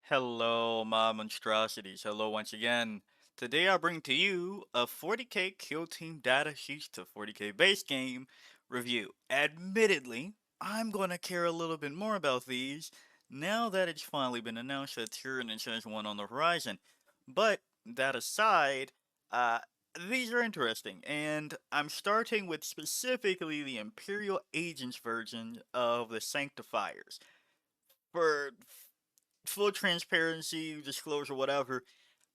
Hello, my monstrosities. Hello once again. Today I bring to you a 40k Kill Team data sheets to 40k base game review. Admittedly, I'm going to care a little bit more about these now that it's finally been announced that Tyranid has one on the horizon. But that aside, uh, these are interesting, and I'm starting with specifically the Imperial Agents version of the Sanctifiers. For full transparency, disclosure, whatever,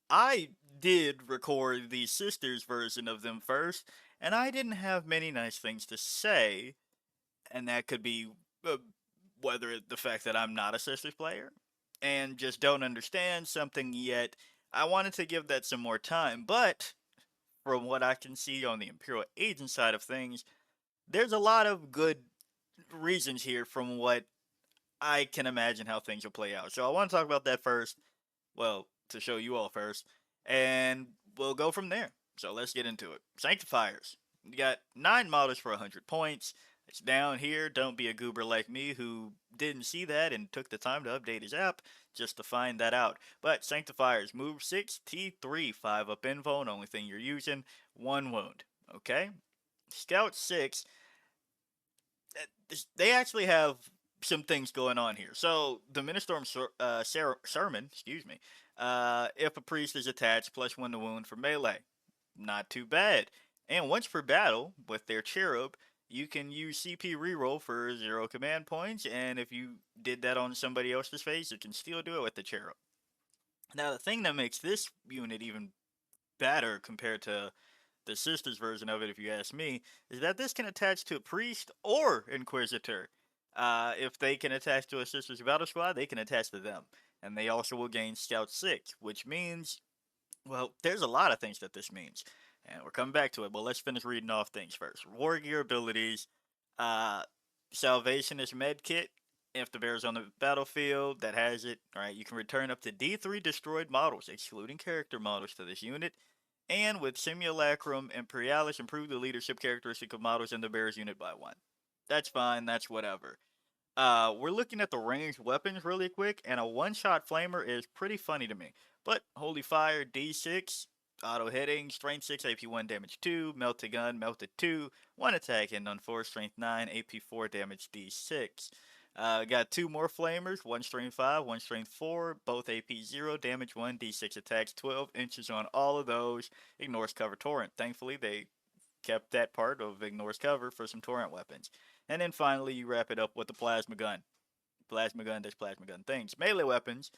I did record the sisters version of them first, and I didn't have many nice things to say, and that could be uh, whether the fact that I'm not a sisters player and just don't understand something yet. I wanted to give that some more time, but from what I can see on the Imperial Agent side of things, there's a lot of good reasons here from what I can imagine how things will play out. So I want to talk about that first. Well, to show you all first, and we'll go from there. So let's get into it. Sanctifiers. You got 9 models for 100 points. It's down here. Don't be a goober like me who didn't see that and took the time to update his app just to find that out. But Sanctifiers, move 6, T3, 5 up info, and only thing you're using, 1 wound. Okay? Scout 6, they actually have some things going on here. So the Ministorm sermon, excuse me, if a priest is attached, +1 to wound for melee, not too bad. And once per battle with their cherub, you can use CP reroll for 0 command points, and if you did that on somebody else's face, you can still do it with the cherub. Now the thing that makes this unit even better compared to the sisters version of it, if you ask me, is that this can attach to a priest or inquisitor. If they can attach to a sisters battle squad, they can attach to them, and they also will gain Scout 6, which means, well, there's a lot of things that this means, and we're coming back to it. But let's finish reading off things first. War gear abilities, uh, Salvationist medkit. If the bear's on the battlefield that has it, alright, you can return up to D3 destroyed models, excluding character models, to this unit. And with Simulacrum Imperialis, improve the leadership characteristic of models in the bear's unit by 1. That's fine, that's whatever. We're looking at the ranged weapons really quick, and a one-shot flamer is pretty funny to me. But Holy Fire, D6, auto hitting, strength 6, AP 1, damage 2, melted gun, melted 2, 1 attack, hit on 4, strength 9, AP 4, damage D6. Got 2 more flamers, 1 strength 5, 1 strength 4, both AP 0, damage 1, D6 attacks, 12 inches on all of those, ignores cover torrent. Thankfully, they kept that part of ignores cover for some torrent weapons. And then finally, you wrap it up with the plasma gun. Plasma gun does plasma gun things. Melee weapons,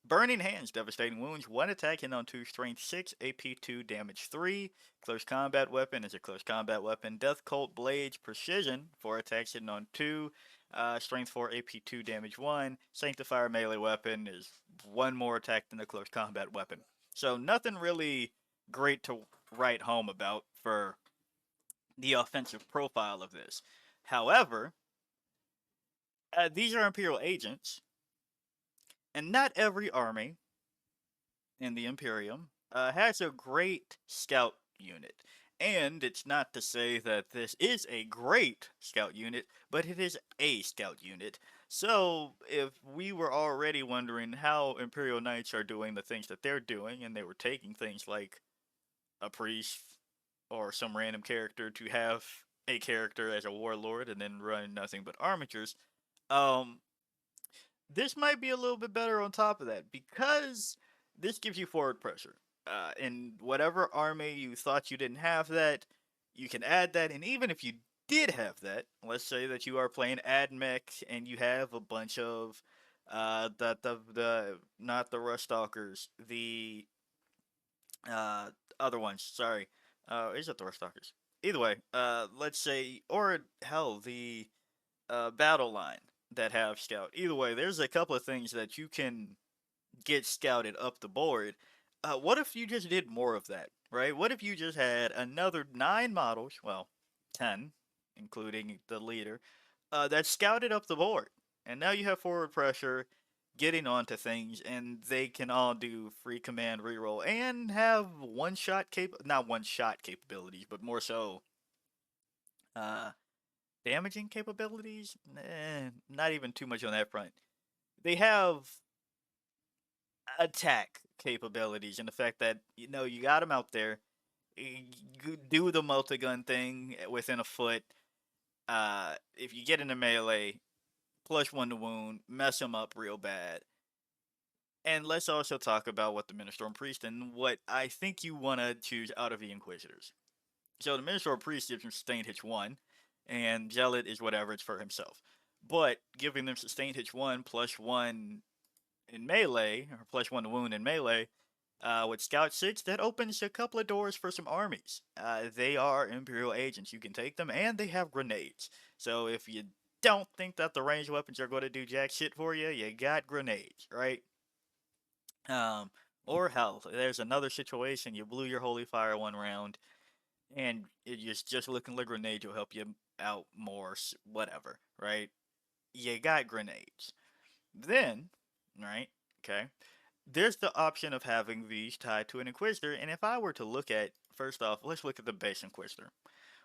burning hands, devastating wounds, 1 attack, hit on 2, strength 6, AP 2, damage 3. Close combat weapon is a close combat weapon. Death Cult blades, precision, 4 attacks, hitting on 2. Strength 4, AP 2, damage 1. Sanctifier melee weapon is 1 more attack than the close combat weapon. So nothing really great to write home about for the offensive profile of this. However, these are Imperial agents, and not every army in the Imperium has a great scout unit. And it's not to say that this is a great scout unit, but it is a scout unit. So, if we were already wondering how Imperial Knights are doing the things that they're doing, and they were taking things like a priest or some random character to have a character as a warlord and then run nothing but armatures, um, this might be a little bit better on top of that because this gives you forward pressure. In whatever army you thought you didn't have that, you can add that, and even if you did have that, let's say that you are playing AdMech and you have a bunch of the not the Rust Stalkers, the other ones. Sorry, is it the Rust Stalkers? Either way, let's say, or hell, the battle line that have scout. Either way, there's a couple of things that you can get scouted up the board. What if you just did more of that, right? What if you just had another 9 models, well, 10, including the leader, that scouted up the board, and now you have forward pressure getting onto things, and they can all do free command reroll and have one shot not one shot capabilities, but more so uh damaging capabilities. Not even too much on that front. They have attack capabilities and the fact that you got them out there. You do the multi-gun thing within a foot. If you get into melee, +1 to wound, mess them up real bad. And let's also talk about what the Ministorm Priest and what I think you want to choose out of the Inquisitors. So the Ministorm Priest gives him sustained hit 1, and Zealot is whatever, it's for himself. But giving them sustained hit 1 +1 in melee, or +1 to wound in melee, with Scout 6, that opens a couple of doors for some armies. They are Imperial agents. You can take them, and they have grenades. So if you don't think that the ranged weapons are going to do jack shit for you, you got grenades, right? Um, or hell, there's another situation. You blew your holy fire one round, and it's just looking like grenades will help you out more, whatever, right? You got grenades. Then, right? Okay. There's the option of having these tied to an Inquisitor, and if I were to look at, first off, let's look at the base Inquisitor,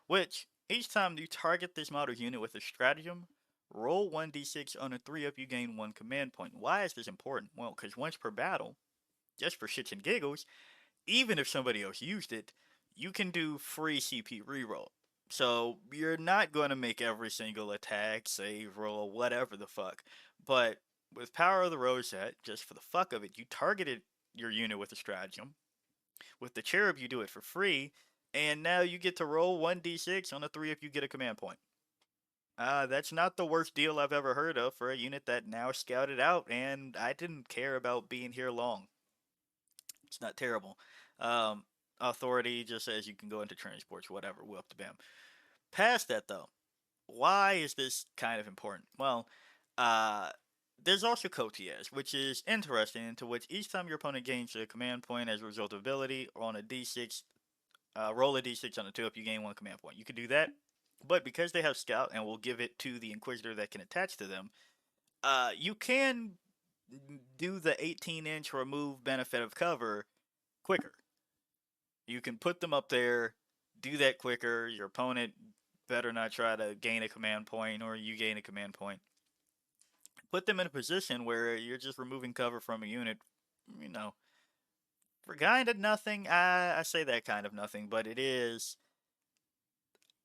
which each time you target this model unit with a stratagem, roll 1d6 on a 3 up, you gain 1 command point. Why is this important? Well, because once per battle, just for shits and giggles, even if somebody else used it, you can do free CP reroll. So you're not going to make every single attack, save, roll, whatever the fuck. But with Power of the Rosette, just for the fuck of it, you targeted your unit with a stratagem. With the Cherub, you do it for free, and now you get to roll 1d6 on a 3 if you get a command point. That's not the worst deal I've ever heard of for a unit that now scouted out, and I didn't care about being here long. It's not terrible. Um, Authority just says you can go into transports, whatever, whoop to bam. Past that, though, why is this kind of important? Well, uh, there's also Cotiers, which is interesting, into which each time your opponent gains a command point as a result of ability, or on a d6, roll a d6 on a 2 up, you gain 1 command point. You can do that, but because they have Scout, and we'll give it to the Inquisitor that can attach to them, you can do the 18-inch remove benefit of cover quicker. You can put them up there, do that quicker. Your opponent better not try to gain a command point, or you gain a command point. Put them in a position where you're just removing cover from a unit, you know, for kind of nothing. I say that kind of nothing, but it is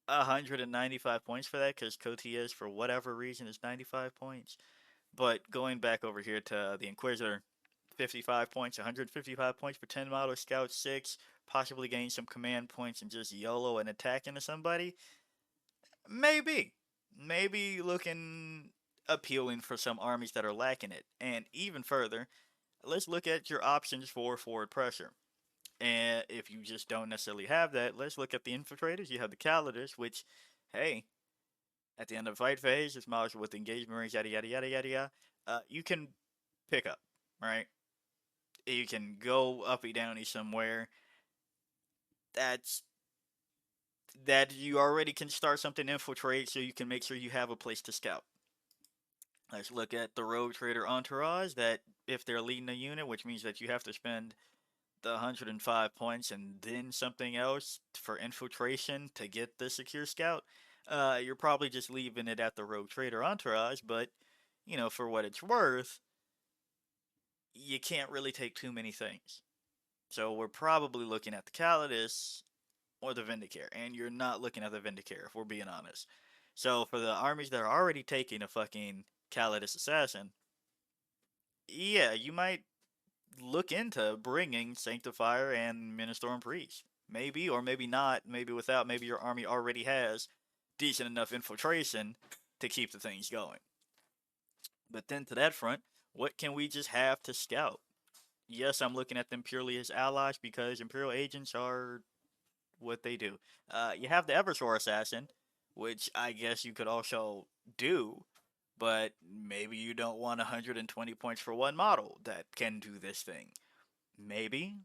195 points for that because Cotillas, for whatever reason, is 95 points. But going back over here to the Inquisitor, 55 points, 155 points for 10 model Scout 6, possibly gain some command points and just YOLO and attack into somebody? Maybe. Maybe looking appealing for some armies that are lacking it. And even further, let's look at your options for forward pressure. And if you just don't necessarily have that, let's look at the infiltrators. You have the Calidus, which, hey, at the end of the fight phase, it's models with engagement rings, yada yada yada yada yada. You can pick up, right? You can go uppy downy somewhere. That's that you already can start something infiltrate, so you can make sure you have a place to scout. Let's look at the rogue trader entourage. That if they're leading a unit, which means that you have to spend the 105 points and then something else for infiltration to get the secure scout, you're probably just leaving it at the rogue trader entourage. But for what it's worth, you can't really take too many things. So we're probably looking at the Calidus or the Vindicare, and you're not looking at the Vindicare if we're being honest. So for the armies that are already taking a fucking Calidus assassin, yeah, you might look into bringing Sanctifier and Ministorm Priest. Maybe, or maybe not. Maybe without. Maybe your army already has decent enough infiltration to keep the things going. But then to that front, what can we just have to scout? Yes, I'm looking at them purely as allies because Imperial agents are what they do. You have the Eversor Assassin, which I guess you could also do, but maybe you don't want 120 points for one model that can do this thing. Maybe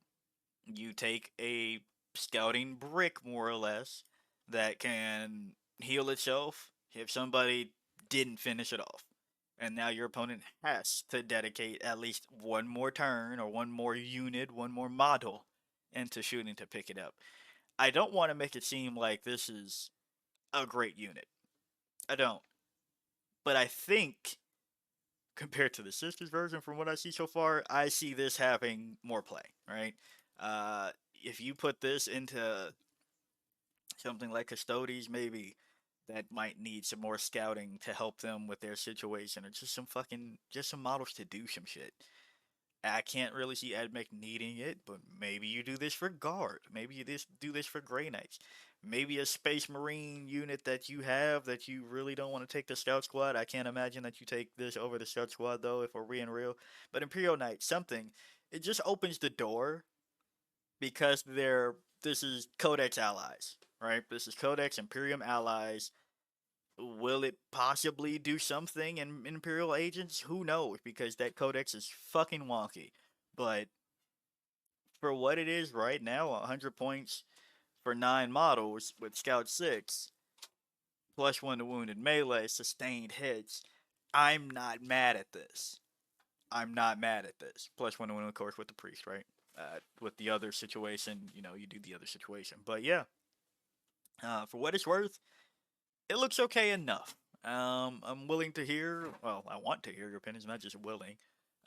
you take a scouting brick, more or less, that can heal itself if somebody didn't finish it off. And now your opponent has to dedicate at least one more turn or one more unit, one more model into shooting to pick it up. I don't want to make it seem like this is a great unit. I don't. But I think compared to the sisters version, from what I see so far, I see this having more play, right? If you put this into something like Custodes, maybe that might need some more scouting to help them with their situation, or just some models to do some shit. I can't really see AdMech needing it, but maybe you do this for Guard. Maybe you do this for Grey Knights. Maybe a Space Marine unit that you have that you really don't want to take the Scout Squad. I can't imagine that you take this over the Scout Squad though, if we're being real. But Imperial Knight, something. It just opens the door because this is Codex allies, right? This is Codex Imperium allies. Will it possibly do something in Imperial Agents? Who knows? Because that Codex is fucking wonky. But for what it is right now, 100 points for 9 models with Scout 6, plus 1 to wounded melee, sustained hits. I'm not mad at this. I'm not mad at this. Plus 1 to wound, of course, with the priest, right? With the other situation, you do the other situation. But yeah, for what it's worth, it looks okay enough. I'm willing to hear. Well, I want to hear your opinions, not just willing.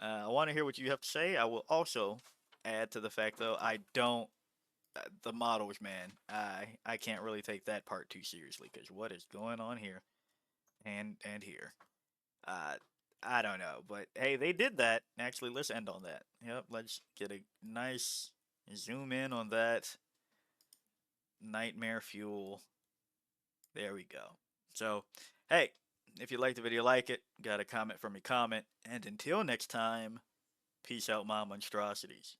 I want to hear what you have to say. I will also add to the fact, though, I don't. The models, man. I can't really take that part too seriously because what is going on here and here. Uh, I don't know, but hey, they did that. Actually, let's end on that. Yep, let's get a nice zoom in on that nightmare fuel. There we go. So, hey, if you liked the video, like it. Got a comment from me, comment. And until next time, peace out, my monstrosities.